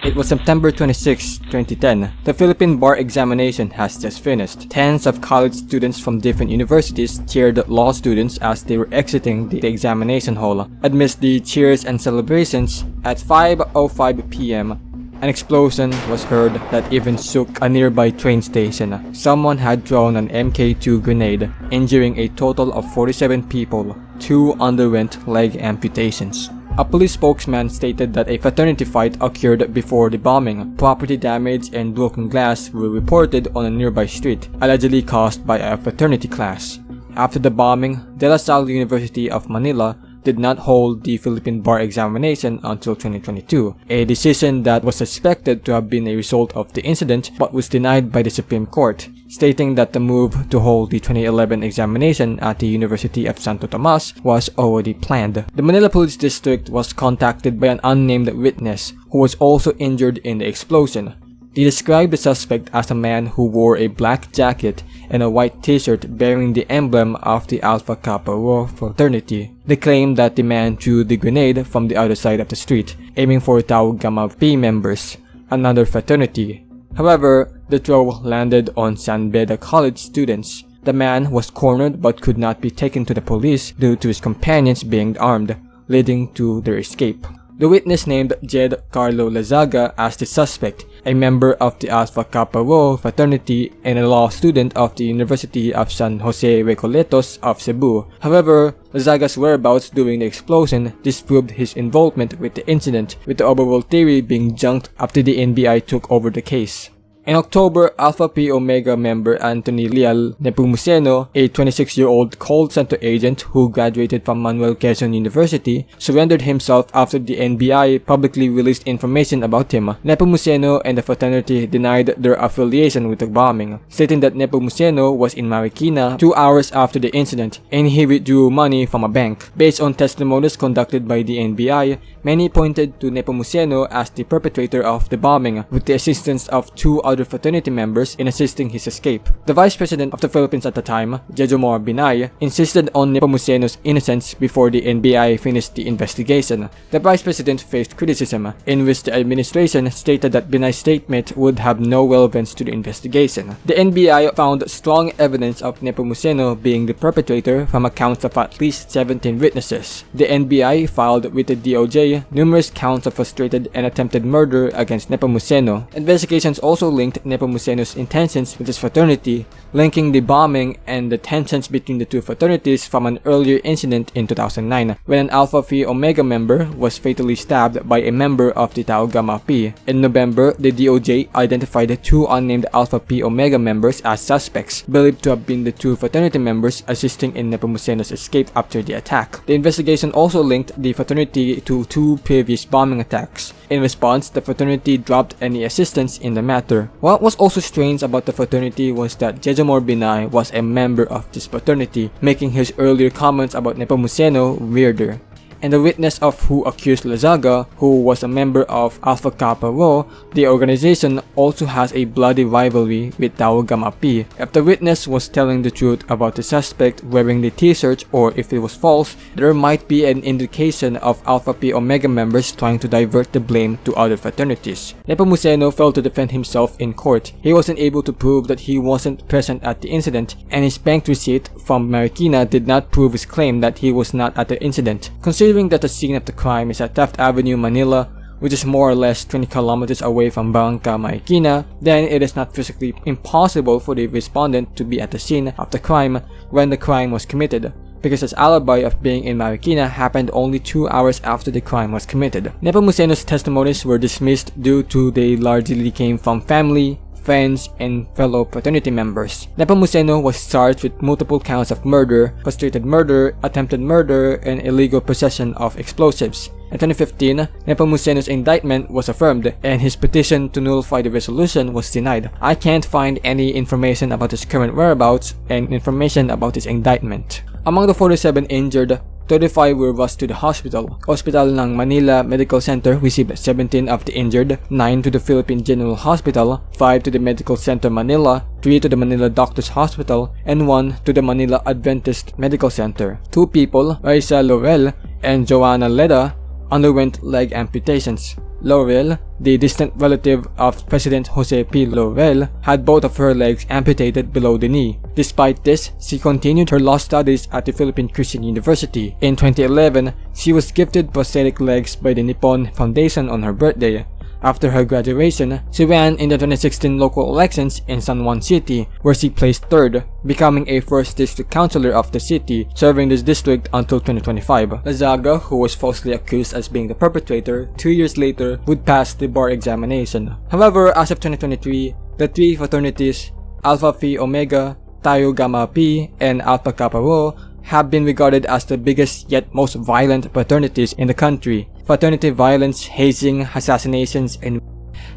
It was September 26, 2010. The Philippine bar examination has just finished. Tens of college students from different universities cheered law students as they were exiting the examination hall. Amidst the cheers and celebrations, at 5:05 p.m., an explosion was heard that even shook a nearby train station. Someone had thrown an Mk2 grenade, injuring a total of 47 people. 2 underwent leg amputations. A police spokesman stated that a fraternity fight occurred before the bombing. Property damage and broken glass were reported on a nearby street, allegedly caused by a fraternity class. After the bombing, Salle University of Manila did not hold the Philippine bar examination until 2022, a decision that was suspected to have been a result of the incident but was denied by the Supreme Court, stating that the move to hold the 2011 examination at the University of Santo Tomas was already planned. The Manila Police District was contacted by an unnamed witness who was also injured in the explosion. They described the suspect as a man who wore a black jacket and a white t-shirt bearing the emblem of the Alpha Kappa Rho fraternity. They claimed that the man threw the grenade from the other side of the street, aiming for Tau Gamma Pi members, another fraternity. However, the throw landed on San Beda College students. The man was cornered but could not be taken to the police due to his companions being armed, leading to their escape. The witness named Jed Carlo Lazaga as the suspect, a member of the Alpha Kappa Rho fraternity and a law student of the University of San Jose Recoletos of Cebu. However, Lazaga's whereabouts during the explosion disproved his involvement with the incident, with the overall theory being junked after the NBI took over the case. In October, Alpha Pi Omega member Anthony Leal Nepomuceno, a 26-year-old call center agent who graduated from Manuel Quezon University, surrendered himself after the NBI publicly released information about him. Nepomuceno and the fraternity denied their affiliation with the bombing, stating that Nepomuceno was in Marikina 2 hours after the incident and he withdrew money from a bank. Based on testimonies conducted by the NBI, many pointed to Nepomuceno as the perpetrator of the bombing, with the assistance of 2 other fraternity members in assisting his escape. The Vice President of the Philippines at the time, Jejomar Binay, insisted on Nepomuceno's innocence before the NBI finished the investigation. The Vice President faced criticism, in which the administration stated that Binay's statement would have no relevance to the investigation. The NBI found strong evidence of Nepomuceno being the perpetrator from accounts of at least 17 witnesses. The NBI filed with the DOJ numerous counts of frustrated and attempted murder against Nepomuceno. Investigations also linked Nepomuceno's intentions with his fraternity, linking the bombing and the tensions between the two fraternities from an earlier incident in 2009, when an Alpha Phi Omega member was fatally stabbed by a member of the Tau Gamma Pi. In November, the DOJ identified the 2 unnamed Alpha Pi Omega members as suspects, believed to have been the 2 fraternity members assisting in Nepomuceno's escape after the attack. The investigation also linked the fraternity to 2 previous bombing attacks. In response, the fraternity dropped any assistance in the matter. What was also strange about the fraternity was that Jejomar Binay was a member of this fraternity, making his earlier comments about Nepomuceno weirder. And the witness of who accused Lazaga, who was a member of Alpha Kappa Rho, the organization also has a bloody rivalry with Tau Gamma Pi. If the witness was telling the truth about the suspect wearing the t-shirt, or if it was false, there might be an indication of Alpha Pi Omega members trying to divert the blame to other fraternities. Nepomuceno failed to defend himself in court. He wasn't able to prove that he wasn't present at the incident, and his bank receipt from Marikina did not prove his claim that he was not at the incident. Considering that the scene of the crime is at Taft Avenue, Manila, which is more or less 20 kilometers away from Barangka, Marikina, then it is not physically impossible for the respondent to be at the scene of the crime when the crime was committed, because his alibi of being in Marikina happened only 2 hours after the crime was committed. Nepomuceno's testimonies were dismissed due to they largely came from family, friends, and fellow fraternity members. Nepomuceno was charged with multiple counts of murder, frustrated murder, attempted murder, and illegal possession of explosives. In 2015, Nepomuceno's indictment was affirmed, and his petition to nullify the resolution was denied. I can't find any information about his current whereabouts and information about his indictment. Among the 47 injured, 35 were rushed to the hospital. Hospital ng Manila Medical Center received 17 of the injured, 9 to the Philippine General Hospital, 5 to the Medical Center Manila, 3 to the Manila Doctors Hospital, and 1 to the Manila Adventist Medical Center. 2 people, Raisa Laurel and Joanna Leda, underwent leg amputations. Laurel, the distant relative of President Jose P. Laurel, had both of her legs amputated below the knee. Despite this, she continued her law studies at the Philippine Christian University. In 2011, she was gifted prosthetic legs by the Nippon Foundation on her birthday. After her graduation, she ran in the 2016 local elections in San Juan City, where she placed third, becoming a first district councilor of the city, serving this district until 2025. Lazaga, who was falsely accused as being the perpetrator, 2 years later would pass the bar examination. However, as of 2023, the three fraternities, Alpha Phi Omega, Tau Gamma Pi, and Alpha Kappa Rho, have been regarded as the biggest yet most violent fraternities in the country. Fraternity violence, hazing, assassinations, and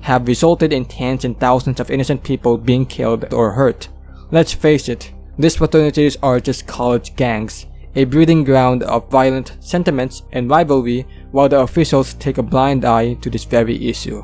have resulted in tens and thousands of innocent people being killed or hurt. Let's face it, these fraternities are just college gangs, a breeding ground of violent sentiments and rivalry, while the officials take a blind eye to this very issue.